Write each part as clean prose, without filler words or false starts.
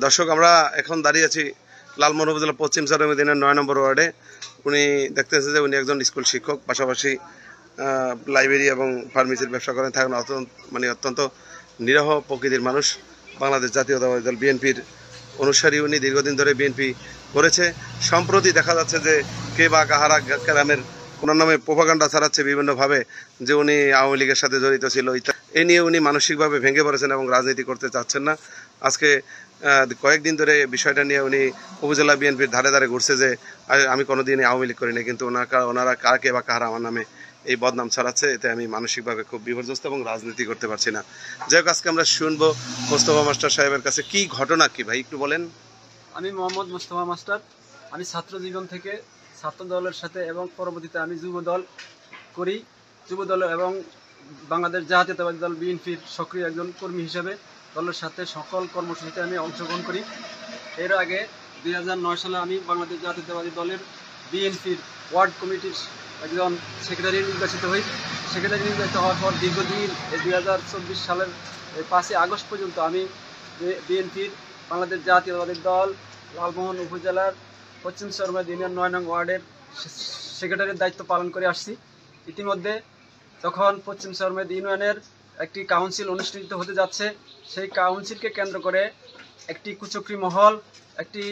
দর্শক, আমরা এখন দাঁড়িয়ে আছি লালমোহন উপজেলা পশ্চিম চরমদিনের ৯ নম্বর ওয়ার্ডে। উনি দেখতেছেন যে উনি একজন স্কুল শিক্ষক, পাশাপাশি লাইব্রেরি এবং ফার্মেসির ব্যবসা করেন। থাকেন অত্যন্ত নিরহ প্রকৃতির মানুষ। বাংলাদেশ জাতীয়তাবাদী দল বিএনপির অনুসারী উনি। দীর্ঘদিন ধরে বিএনপি করেছে। সম্প্রতি দেখা যাচ্ছে যে কে বা কাহারা গ্রামের ওনার নামে প্রোপাগান্ডা ছড়াচ্ছে বিভিন্নভাবে, যে উনি আওয়ামী লীগের সাথে জড়িত ছিল। এ নিয়ে উনি মানসিকভাবে ভেঙে পড়েছেন এবং রাজনীতি করতে চাচ্ছেন না। আজকে কয়েকদিন ধরে বিষয়টা নিয়ে উনি উপজেলা বিএনপির ধারে ধারে ঘুরছে যে আমি কোনোদিনই আওয়ামী লীগ করিনি, কিন্তু ওনারা কাকে বা কাহারা আমার নামে এই বদনাম ছড়াচ্ছে। এতে আমি মানসিকভাবে খুব বিপর্যস্ত এবং রাজনীতি করতে পারছি না। যাই হোক, আজকে আমরা শুনবো মোস্তফা মাস্টার সাহেবের কাছে কি ঘটনা কি ভাই একটু বলেন। আমি মোহাম্মদ মোস্তফা মাস্টার। আমি ছাত্র জীবন থেকে ছাত্র দলের সাথে এবং পরবর্তীতে আমি যুব দল করি। যুব দল এবং বাংলাদেশ জাতীয়তাবাদী দল বিএনপির সক্রিয় একজন কর্মী হিসেবে দলের সাথে সকল কর্মসূচিতে আমি অংশগ্রহণ করি। এর আগে 2009 সালে আমি বাংলাদেশ জাতীয়তাবাদী দলের বিএনপির ওয়ার্ড কমিটির একজন সেক্রেটারি নির্বাচিত হই। সেক্রেটারি নির্বাচিত হওয়ার পর দীর্ঘদিন 2024 সালের 5 আগস্ট পর্যন্ত আমি বিএনপির বাংলাদেশ জাতীয়তাবাদী দল লালমোহন উপজেলার পশ্চিম চরমদিনের ইউনিয়ন 9 নং ওয়ার্ডের সেক্রেটারির দায়িত্ব পালন করে আসছি। ইতিমধ্যে যখন পশ্চিম চরমদ ইউনিয়নের একটি কাউন্সিল অনুষ্ঠিত হতে যাচ্ছে, সেই কাউন্সিলকে কেন্দ্র করে একটি কুচক্রী মহল, একটি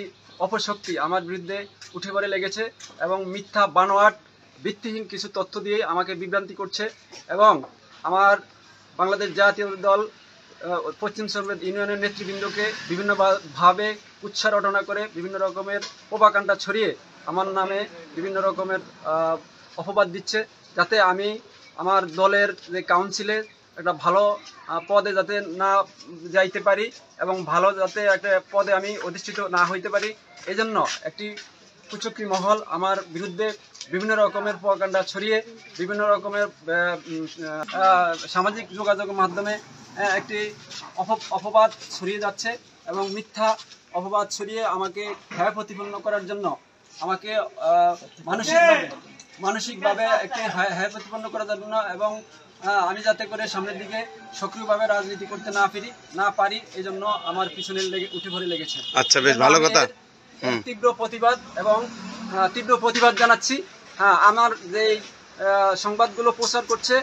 অপশক্তি আমার বিরুদ্ধে উঠে পড়ে লেগেছে এবং মিথ্যা বানোয়াট ভিত্তিহীন কিছু তথ্য দিয়ে আমাকে বিভ্রান্তি করছে এবং আমার বাংলাদেশ জাতীয় দল পশ্চিম চরমদ ইউনিয়নের নেতৃবৃন্দকে বিভিন্নভাবে উৎসারটনা করে বিভিন্ন রকমের প্রোপাগান্ডা ছড়িয়ে আমার নামে বিভিন্ন রকমের অপবাদ দিচ্ছে, যাতে আমি আমার দলের যে কাউন্সিলে একটা ভালো পদে যাতে না যাইতে পারি এবং ভালো যাতে একটা পদে আমি অধিষ্ঠিত না হইতে পারি। এজন্য একটি কুচক্রী মহল আমার বিরুদ্ধে বিভিন্ন রকমের প্রোপাগান্ডা ছড়িয়ে বিভিন্ন রকমের সামাজিক যোগাযোগের মাধ্যমে একটি অপবাদ ছড়িয়ে যাচ্ছে এবং মিথ্যা অপবাদ ছড়িয়ে আমাকে ভয় প্রতিপন্ন করার জন্য আমাকে মানসিকভাবে একটি হ্যায় প্রতিপন্ন করার জন্য এবং আমি যাতে করে সামনের দিকে সক্রিয়ভাবে রাজনীতি করতে না পারি এই জন্য আমার পিছনে উঠে পড়ে লেগেছে। আচ্ছা, বেশ ভালো কথা। তীব্র প্রতিবাদ জানাচ্ছি। আমার যে সংবাদগুলো প্রচার করছে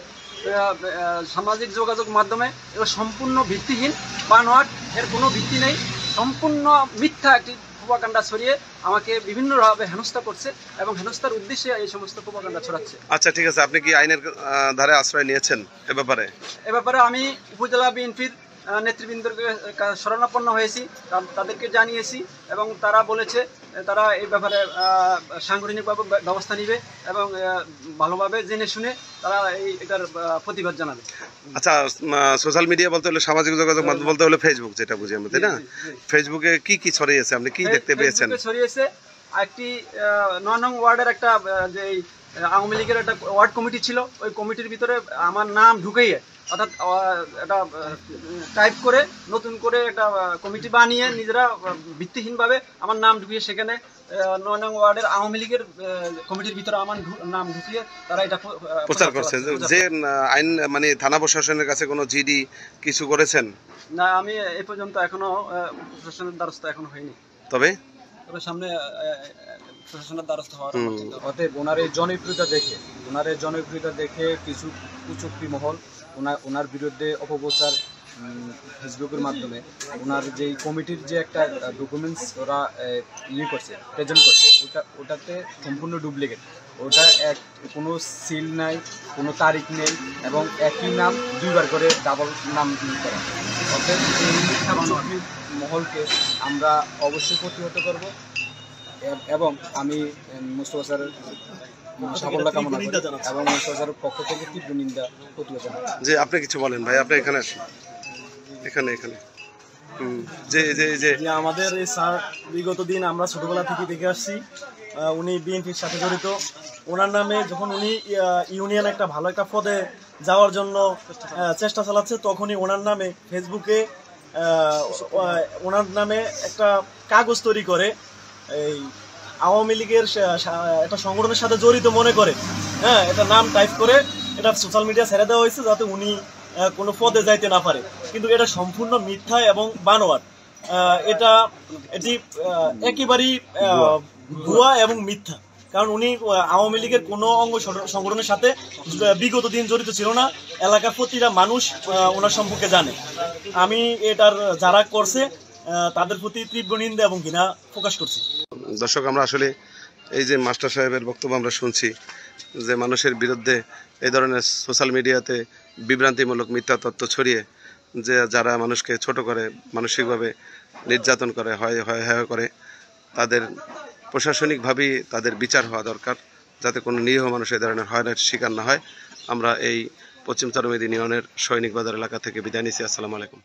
সামাজিক যোগাযোগ মাধ্যমে, এগুলো সম্পূর্ণ ভিত্তিহীন, বানোয়াট, এর কোনো ভিত্তি নেই, সম্পূর্ণ মিথ্যা একটি প্রোপাগান্ডা ছড়িয়ে আমাকে বিভিন্নভাবে হেনস্থা করছে এবং হেনস্থার উদ্দেশ্যে এই সমস্ত প্রোপাগান্ডা ছড়াচ্ছে। আচ্ছা, ঠিক আছে। আপনি কি আইনের ধারে আশ্রয় নিয়েছেন এ ব্যাপারে? আমি উপজেলা বিএনপির নেতৃবৃন্দকে শরণাপন্ন হয়েছি, তাদেরকে জানিয়েছি এবং তারা বলেছে তারা এই ব্যাপারে সাংগঠনিকভাবে ব্যবস্থা নিবে এবং ভালোভাবে জেনে শুনে তারা এটার প্রতিবাদ জানাবে। আচ্ছা, সোশ্যাল মিডিয়া বলতে হলে, সামাজিক যোগাযোগ মাধ্যম বলতে হলে ফেসবুক, যেটা বুঝি আমরা, তাই না? ফেসবুকে কি ছড়িয়েছে, আপনি কি দেখতে পেয়েছেন? ছড়িয়েছে একটি 9 নং ওয়ার্ডের একটা যে আওয়ামী লীগের একটা ওয়ার্ড কমিটি ছিল, ওই কমিটির ভিতরে আমার নাম ঢুকিয়ে, অর্থাৎ এটা টাইপ করে নতুন করে একটা কমিটি বানিয়ে নিজেরা ভিত্তিহীনভাবে আমার নাম ঢুকিয়ে সেখানে 9 নং ওয়ার্ডের আওয়ামী লীগের কমিটির ভিতরে আমার নাম ঢুকিয়ে তারা এটা প্রচার করছে। যে আইন থানা প্রশাসনের কাছে কোনো জিডি কিছু করেছেন? না, আমি এ পর্যন্ত এখনো প্রশাসনের দ্বারস্থ এখনো হয়নি, তবে সামনে প্রশাসনের দ্বারস্থ হওয়ার। অতএব ওনার এই জনপ্রিয়তা দেখে কিছু কুচক্রী মহল ওনার বিরুদ্ধে অপপ্রচার ফেসবুকের মাধ্যমে ওনার যে কমিটির যে একটা ডকুমেন্টস ওরা প্রেজেন্ট করছে, ওটাতে সম্পূর্ণ ডুপ্লিকেট। ওটা কোনো সিল নাই, কোনো তারিখ নেই এবং একই নাম দুইবার করে ডাবল নাম করা। অতএব এই কুচক্রী মহলকে আমরা অবশ্যই প্রতিহত করব এবং আমি মোস্তফা স্যারের সাফল্য কামনা করি এবং মোস্তফা স্যারের পক্ষ থেকে তীব্র নিন্দা প্রতিবাদ জানাই। যে আপনি কিছু বলেন ভাই, আপনি এখানে আসুন। এখানে যে আমাদের এই স্যার বিগত দিন আমরা ছোটবেলা থেকে দেখে আসছি, উনি বিএনপির সাথে জড়িত। ওনার নামে যখন উনি ইউনিয়ন একটা ভালো একটা পদে যাওয়ার জন্য চেষ্টা চালাচ্ছে, তখনই ওনার নামে ফেসবুকে ওনার নামে একটা কাগজ তৈরি করে এই আওয়ামী লীগের একটা সংগঠনের সাথে জড়িত মনে করে, এটা নাম টাইপ করে এটা সোশ্যাল মিডিয়া ছেড়ে দেওয়া হয়েছে যাতে উনি কোনো পদে যাইতে না পারে। কিন্তু এটা সম্পূর্ণ মিথ্যা এবং বানোয়াট। এটি একেবারেই ভুয়া এবং মিথ্যা। কারণ উনি আওয়ামী লীগের কোনো অঙ্গ সংগঠনের সাথে বিগত দিন জড়িত ছিল না। এলাকার প্রতিটা মানুষ ওনার সম্পর্কে জানে। আমি এটার যারা করছে তাদের প্রতি তীব্র নিন্দা এবং ঘৃণা প্রকাশ করছি। দর্শক, আমরা আসলে এই যে মাস্টার সাহেবের বক্তব্য আমরা শুনছি যে মানুষের বিরুদ্ধে এই ধরনের সোশ্যাল মিডিয়াতে বিভ্রান্তিমূলক মিথ্যা তথ্য ছড়িয়ে যে যারা মানুষকে ছোট করে, মানসিকভাবে নির্যাতন করে, হয় করে, তাদের প্রশাসনিকভাবেই তাদের বিচার হওয়া দরকার, যাতে কোনো নিরীহ মানুষ এই ধরনের হয়রানির শিকার না হয়। আমরা এই পশ্চিম চরমদিনী ইউনিয়নের সৈনিক বাজার এলাকা থেকে বিদায় নিচ্ছি। আসসালামু আলাইকুম।